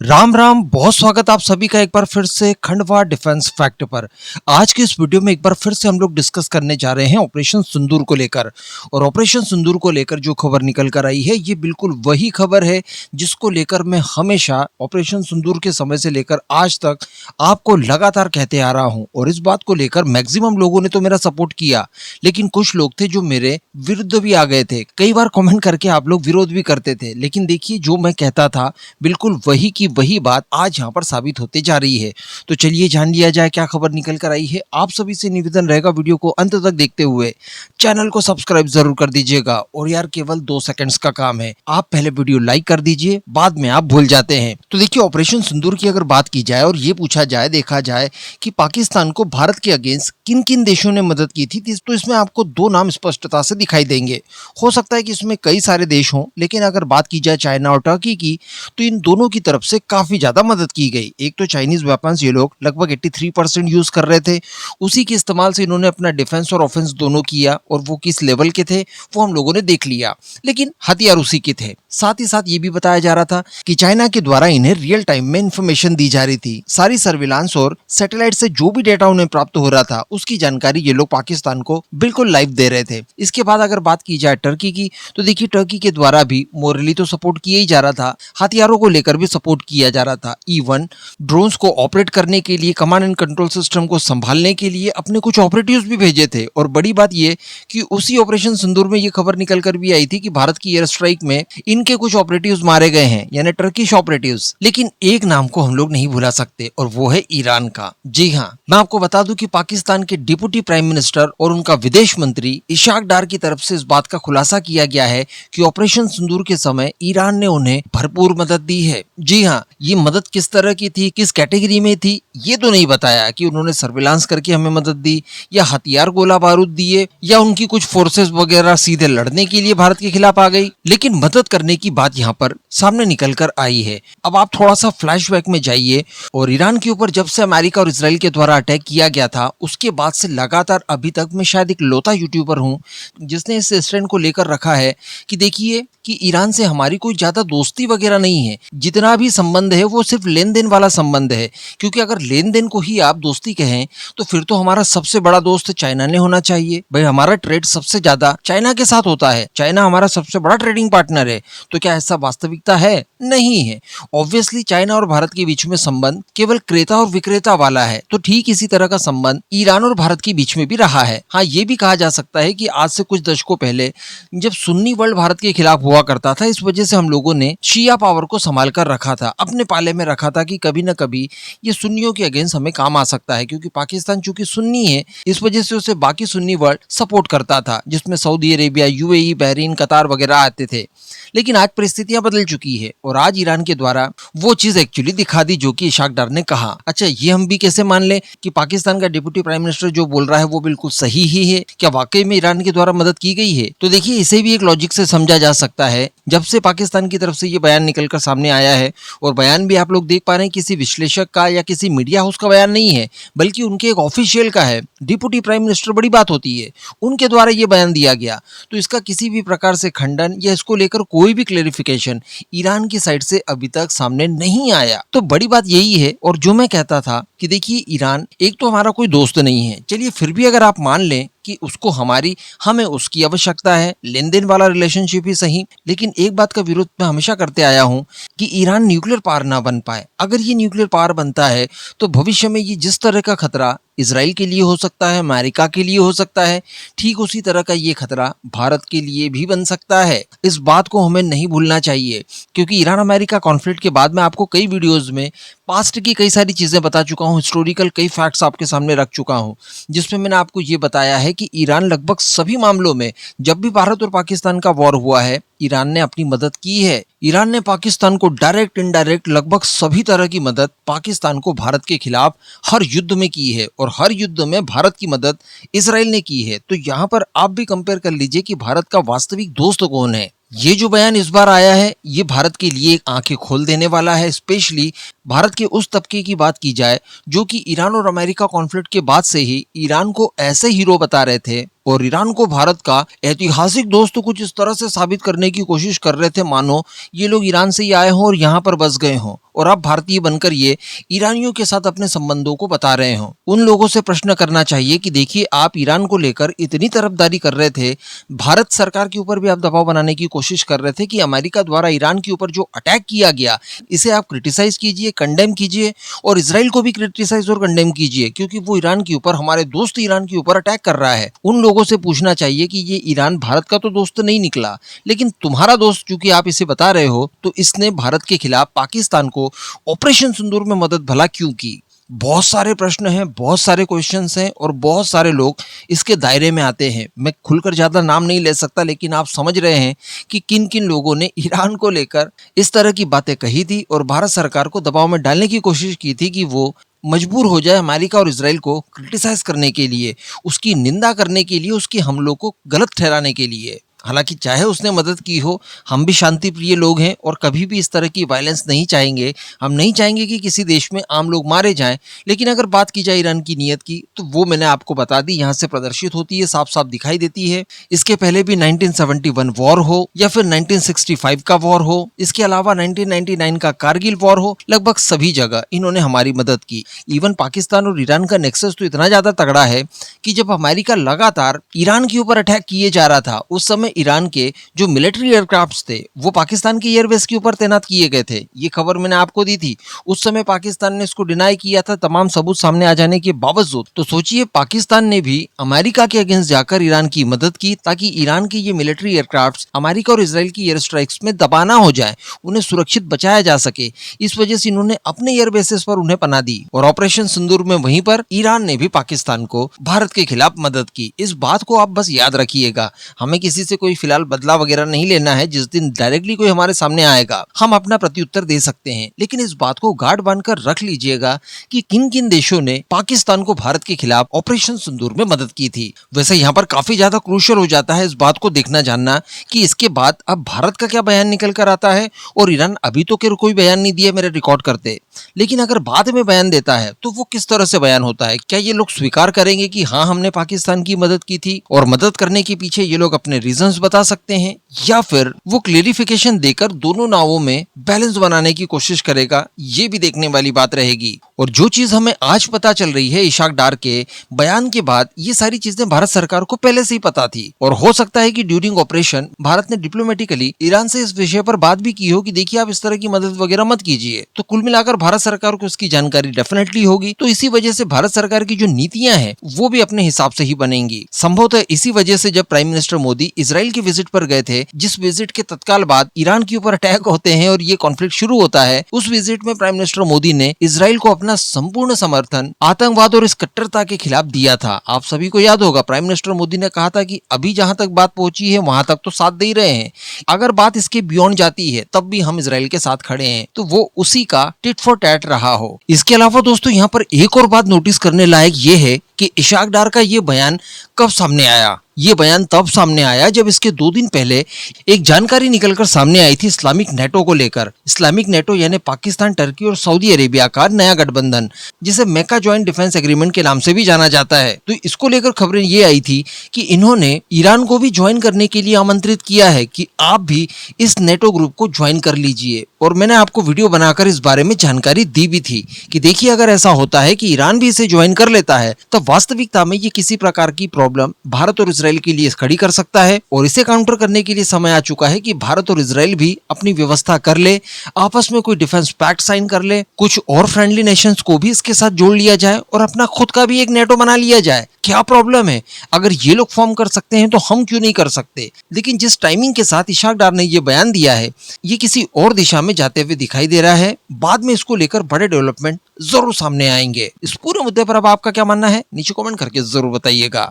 राम राम, बहुत स्वागत आप सभी का एक बार फिर से खंडवा डिफेंस फैक्ट पर। आज के इस वीडियो में एक बार फिर से हम लोग डिस्कस करने जा रहे हैं ऑपरेशन सिंदूर को लेकर। और ऑपरेशन सिंदूर को लेकर जो खबर निकल कर आई है, ये बिल्कुल वही खबर है जिसको लेकर मैं हमेशा ऑपरेशन सिंदूर के समय से लेकर आज तक आपको लगातार कहते आ रहा हूं। और इस बात को लेकर मैक्सिमम लोगों ने तो मेरा सपोर्ट किया, लेकिन कुछ लोग थे जो मेरे विरुद्ध भी आ गए थे। कई बार कमेंट करके आप लोग विरोध भी करते थे, लेकिन देखिए जो मैं कहता था बिल्कुल वही की वही बात आज यहाँ पर साबित होते जा रही है। तो चलिए जान लिया जाए क्या खबर निकल कर आई है। आप सभी से निवेदन रहेगा वीडियो को अंत तक देखते हुए चैनल को सब्सक्राइब जरूर कर दीजिएगा। और यार केवल 2 सेकंड्स का काम है, आप पहले वीडियो लाइक कर दीजिए, बाद में आप भूल जाते हैं। तो देखिए ऑपरेशन सिंदूर की अगर बात की जाए और ये पूछा जाए, देखा जाए कि पाकिस्तान को भारत के अगेंस्ट किन किन देशों ने मदद की थी, तो इसमें आपको 2 नाम स्पष्टता से दिखाई देंगे। हो सकता है कि इसमें कई सारे देश हों, लेकिन अगर बात की जाए चाइना और टर्की की, तो इन दोनों की तरफ से काफी ज्यादा मदद की गई। एक तो चाइनीज वेपन्स ये लोग लगभग 83% यूज कर रहे थे, उसी के इस्तेमाल से इन्होंने अपना डिफेंस और ऑफेंस दोनों किया। और वो किस लेवल के थे वो हम लोगों ने देख लिया, लेकिन हथियार उसी के थे। साथ ही साथ ये भी बताया जा रहा था कि चाइना के द्वारा इन्हें रियल टाइम में इंफॉर्मेशन दी जा रही थी। सारी सर्विलांस और सैटेलाइट से जो भी डेटा उन्हें प्राप्त हो रहा था, उसकी जानकारी ये लोग पाकिस्तान को बिल्कुल लाइव दे रहे थे। इसके बाद अगर बात की जाए टर्की की, तो देखिए टर्की के द्वारा भी मोरली तो सपोर्ट किया ही जा रहा था, हथियारों को लेकर भी सपोर्ट किया जा रहा था। इवन ड्रोन्स को ऑपरेट करने के लिए, कमांड एंड कंट्रोल सिस्टम को संभालने के लिए अपने कुछ ऑपरेटिव्स भी भेजे थे। और बड़ी बात ये कि उसी ऑपरेशन सिंदूर में ये खबर निकल कर भी आई थी कि भारत की एयर स्ट्राइक में इनके कुछ ऑपरेटिव्स मारे गए हैं, यानी टर्किश ऑपरेटिव्स। लेकिन एक नाम को हम लोग नहीं भुला सकते, और वो है ईरान का। जी हाँ, मैं आपको बता दूं कि पाकिस्तान के डिप्टी प्राइम मिनिस्टर और उनका विदेश मंत्री इशाक डार की तरफ से इस बात का खुलासा किया गया है कि ऑपरेशन सिंदूर के समय ईरान ने उन्हें भरपूर मदद दी है। जी हाँ, ये मदद किस तरह की थी, किस कैटेगरी में थी, ये तो नहीं बताया कि उन्होंने सर्विलांस करके हमें मदद दी, या हथियार गोला बारूद दिए, या उनकी कुछ फोर्सेस वगैरह सीधे लड़ने के लिए भारत के खिलाफ आ गई। लेकिन मदद करने की बात यहाँ पर सामने निकल कर आई है। अब आप थोड़ा सा फ्लैशबैक में जाइए, और ईरान के ऊपर जब से अमेरिका और इसराइल के द्वारा अटैक किया गया था, उसके बाद से लगातार अभी तक मैं शायद एक लौता यूट्यूबर हूँ जिसने इस स्टैंड को लेकर रखा है कि देखिए कि ईरान से हमारी कोई ज्यादा दोस्ती वगैरह नहीं है, जितना भी संबंध है वो सिर्फ लेन देन वाला संबंध है। क्योंकि अगर लेन देन को ही आप दोस्ती कहें, तो फिर तो हमारा सबसे बड़ा दोस्त चाइना ने होना चाहिए। भाई हमारा ट्रेड सबसे ज्यादा चाइना के साथ होता है, चाइना हमारा सबसे बड़ा ट्रेडिंग पार्टनर है। तो क्या ऐसा वास्तविकता है? नहीं है। ऑब्वियसली चाइना और भारत के बीच में संबंध केवल क्रेता और विक्रेता वाला है। तो ठीक इसी तरह का संबंध ईरान और भारत के बीच में भी रहा है। हाँ, ये भी कहा जा सकता है कि आज से कुछ दशकों पहले जब सुन्नी वर्ल्ड भारत के खिलाफ हुआ करता था, इस वजह से हम लोगों ने शिया पावर को संभाल कर रखा था, अपने पाले में रखा था कि कभी न कभी ये सुन्नियों के अगेंस्ट हमें काम आ सकता है। क्योंकि पाकिस्तान चूंकि सुन्नी है, इस वजह से उसे बाकी सुन्नी वर्ल्ड सपोर्ट करता था, जिसमें सऊदी अरेबिया, यूएई, बहरीन, कतार वगैरह आते थे। लेकिन आज परिस्थितियां बदल चुकी है, और आज ईरान के द्वारा वो चीज एक्चुअली दिखा दी जो कि इशाक डार ने कहा। अच्छा, ये हम भी कैसे मान ले कि पाकिस्तान का डिप्टी प्राइम मिनिस्टर जो बोल रहा है वो बिल्कुल सही ही है? क्या वाकई में ईरान के द्वारा मदद की गई है? तो देखिए इसे भी एक लॉजिक से समझा जा सकता है। जब से पाकिस्तान की तरफ से ये बयान निकलकर सामने आया है, और बयान भी आप लोग देख पा रहे हैं किसी विश्लेषक का या किसी मीडिया हाउस का बयान नहीं है, बल्कि उनके एक ऑफिशियल का है। डिप्टी प्राइम मिनिस्टर बड़ी बात होती है, उनके द्वारा ये बयान दिया गया, तो इसका किसी भी प्रकार से खंडन या इसको लेकर कोई भी क्लेरिफिकेशन ईरान की साइड से अभी तक सामने नहीं आया। तो बड़ी बात यही है। और जो मैं कहता था कि देखिए ईरान एक तो हमारा कोई दोस्त नहीं है, चलिए फिर भी अगर आप मान लें कि उसको हमें उसकी आवश्यकता है, लेन देन वाला रिलेशनशिप ही सही, लेकिन एक बात का विरोध मैं हमेशा करते आया हूं कि ईरान न्यूक्लियर पावर ना बन पाए। अगर ये न्यूक्लियर पावर बनता है तो भविष्य में ये जिस तरह का खतरा इसराइल के लिए हो सकता है, अमेरिका के लिए हो सकता है, ठीक उसी तरह का ये खतरा भारत के लिए भी बन सकता है। इस बात को हमें नहीं भूलना चाहिए। क्योंकि ईरान अमेरिका कॉन्फ्लिक्ट के बाद मैं आपको कई वीडियोस में पास्ट की कई सारी चीजें बता चुका हूं, हिस्टोरिकल कई फैक्ट्स आपके सामने रख चुका हूं, जिसमें मैंने आपको ये बताया है कि ईरान लगभग सभी मामलों में, जब भी भारत और पाकिस्तान का वॉर हुआ है, ईरान ने अपनी मदद की है। ईरान ने पाकिस्तान को डायरेक्ट इनडायरेक्ट लगभग सभी तरह की मदद पाकिस्तान को भारत के खिलाफ हर युद्ध में की है, और हर युद्ध में भारत की मदद इसराइल ने की है। तो यहाँ पर आप भी कंपेयर कर लीजिए कि भारत का वास्तविक दोस्त कौन है। ये जो बयान इस बार आया है, ये भारत के लिए आंखें खोल देने वाला है। स्पेशली भारत के उस तबके की बात की जाए जो कि ईरान और अमेरिका कॉन्फ्लिक्ट के बाद से ही ईरान को ऐसे हीरो बता रहे थे और ईरान को भारत का ऐतिहासिक दोस्त कुछ इस तरह से साबित करने की कोशिश कर रहे थे मानो ये लोग ईरान से ही आए हों और यहाँ पर बस गए हों, और अब भारतीय बनकर ये ईरानियों के साथ अपने संबंधों को बता रहे हों। उन लोगों से प्रश्न करना चाहिए कि देखिए, आप ईरान को लेकर इतनी तरफदारी कर रहे थे, भारत सरकार के ऊपर भी आप दबाव बनाने की कोशिश कर रहे थे कि अमेरिका द्वारा ईरान के ऊपर जो अटैक किया गया इसे आप क्रिटिसाइज कीजिए, कंडेम कीजिए, और इसराइल को भी क्रिटिसाइज और कंडेम कीजिए, क्योंकि वो ईरान के ऊपर, हमारे दोस्त ईरान के ऊपर अटैक कर रहा है। उन लोगों से पूछना चाहिए कि ये ईरान भारत का तो दोस्त नहीं निकला, लेकिन तुम्हारा दोस्त चूंकि आप इसे बता रहे हो, तो इसने भारत के खिलाफ पाकिस्तान को ऑपरेशन सिंदूर में मदद भला क्यों की। बहुत सारे प्रश्न हैं, बहुत सारे क्वेश्चंस हैं, और बहुत सारे लोग इसके दायरे में आते हैं। मैं खुलकर ज्यादा नाम नहीं ले सकता, लेकिन आप समझ रहे हैं कि किन किन लोगों ने ईरान को लेकर इस तरह की बातें कही थी और भारत सरकार को दबाव में डालने की कोशिश की थी कि वो मजबूर हो जाए अमेरिका और इसराइल को क्रिटिसाइज करने के लिए, उसकी निंदा करने के लिए, उसके हमलों को गलत ठहराने के लिए। हालांकि चाहे उसने मदद की हो, हम भी शांति प्रिय लोग हैं और कभी भी इस तरह की वायलेंस नहीं चाहेंगे। हम नहीं चाहेंगे कि किसी देश में आम लोग मारे जाएं। लेकिन अगर बात की जाए ईरान की नीयत की, तो वो मैंने आपको बता दी, यहाँ से प्रदर्शित होती है, साफ साफ दिखाई देती है। इसके पहले भी 1971 वॉर हो या फिर 1965 का वॉर हो, इसके अलावा 1999 का कारगिल वॉर हो, लगभग सभी जगह इन्होंने हमारी मदद की। इवन पाकिस्तान और ईरान का नेक्सस तो इतना ज्यादा तगड़ा है कि जब अमेरिका लगातार ईरान के ऊपर अटैक किए जा रहा था, उस समय ईरान के जो मिलिट्री एयरक्राफ्ट्स थे वो पाकिस्तान के एयरबेस के ऊपर तैनात किए गए थे। ये खबर मैंने आपको दी थी। उस समय पाकिस्तान ने इसको डिनाई किया था, तमाम सबूत सामने आ जाने के बावजूद। तो सोचिए, पाकिस्तान ने भी अमेरिका के अगेंस्ट जाकर ईरान की मदद की, ताकि ईरान के ये मिलिट्री एयरक्राफ्ट्स अमेरिका और इसराइल की एयर स्ट्राइक्स में दबा ना हो जाए, उन्हें सुरक्षित बचाया जा सके। इस वजह से इन्होंने अपने एयरबेसेस पर उन्हें पनाह दी, और ऑपरेशन सिंदूर में वहीं पर ईरान ने भी पाकिस्तान को भारत के खिलाफ मदद की। इस बात को आप बस याद रखिएगा। हमें किसी से कोई फिलहाल बदला वगैरह नहीं लेना है। जिस दिन डायरेक्टली कोई हमारे सामने आएगा, हम अपना प्रत्युत्तर दे सकते हैं, लेकिन इस बात को गार्ड बांधकर रख लीजिएगा कि किन किन देशों ने पाकिस्तान को भारत के खिलाफ ऑपरेशन सिंदूर में मदद की थी। वैसे यहाँ पर काफी ज्यादा क्रूशियल हो जाता है इस बात को देखना जानना कि इसके बाद अब भारत का क्या बयान निकल कर आता है। और ईरान अभी तो कोई बयान नहीं दिया मेरे रिकॉर्ड करते, लेकिन अगर बाद में बयान देता है तो वो किस तरह से बयान होता है। क्या ये लोग स्वीकार करेंगे कि हाँ, हमने पाकिस्तान की मदद की थी, और मदद करने के पीछे ये लोग अपने रीजंस बता सकते हैं, या फिर वो क्लेरिफिकेशन देकर दोनों नावों में बैलेंस बनाने की कोशिश करेगा। ये भी देखने वाली बात रहेगी। और जो चीज हमें आज पता चल रही है इशाक डार के बयान के बाद, ये सारी चीजें भारत सरकार को पहले से ही पता थी, और हो सकता है कि ड्यूरिंग ऑपरेशन भारत ने डिप्लोमेटिकली ईरान से इस विषय पर बात भी की हो कि देखिए, आप इस तरह की मदद वगैरह मत कीजिए। तो कुल मिलाकर भारत सरकार को इसकी जानकारी डेफिनेटली होगी। तो इसी वजह से भारत सरकार की जो नीतियां हैं वो भी अपने हिसाब से ही बनेंगी। संभवतः इसी वजह से जब प्राइम मिनिस्टर मोदी इसराइल के विजिट पर गए थे, जिस विजिट के तत्काल बाद ईरान के ऊपर अटैक होते हैं और ये कॉन्फ्लिक्ट शुरू होता है, उस विजिट में प्राइम मिनिस्टर मोदी ने इसराइल को अपना संपूर्ण समर्थन आतंकवाद और इस कट्टरता के खिलाफ दिया था। आप सभी को याद होगा, प्राइम मिनिस्टर मोदी ने कहा था कि अभी जहां तक बात पहुंची है वहां तक तो साथ दे ही रहे हैं, अगर बात इसके बियॉन्ड जाती है तब भी हम इसराइल के साथ खड़े हैं। तो वो उसी का टिट फॉर टैट रहा हो। इसके अलावा दोस्तों, यहाँ पर एक और बात नोटिस करने लायक ये है कि इशाक डार का ये बयान कब सामने आया। ये बयान तब सामने आया जब इसके 2 दिन पहले एक जानकारी निकलकर सामने आई थी इस्लामिक नेटो को लेकर। इस्लामिक नेटो यानी पाकिस्तान, टर्की और सऊदी अरेबिया का नया गठबंधन, जिसे मेका ज्वाइंट डिफेंस एग्रीमेंट के नाम से भी जाना जाता है। तो इसको लेकर खबरें ये आई थी कि इन्होंने ईरान को भी ज्वाइन करने के लिए आमंत्रित किया है कि आप भी इस नेटो ग्रुप को ज्वाइन कर लीजिए। और मैंने आपको वीडियो बनाकर इस बारे में जानकारी दी भी थी कि देखिए, अगर ऐसा होता है कि ईरान भी इसे ज्वाइन कर लेता है, तो वास्तविकता में ये किसी प्रकार की प्रॉब्लम भारत और इसराइल के लिए खड़ी कर सकता है। और इसे काउंटर करने के लिए समय आ चुका है कि भारत और इसराइल भी अपनी व्यवस्था कर ले, आपस में कोई डिफेंस पैक्ट साइन कर ले, कुछ और फ्रेंडली नेशंस को भी इसके साथ जोड़ लिया जाए और अपना खुद का भी एक नेटो बना लिया जाए। क्या प्रॉब्लम है? अगर ये लोग फॉर्म कर सकते हैं तो हम क्यों नहीं कर सकते? लेकिन जिस टाइमिंग के साथ इशाक डार ने ये बयान दिया है, ये किसी और दिशा में जाते हुए दिखाई दे रहा है। बाद में इसको लेकर बड़े डेवलपमेंट जरूर सामने आएंगे। इस पूरे मुद्दे पर अब आपका क्या मानना है, नीचे कमेंट करके जरूर बताइएगा।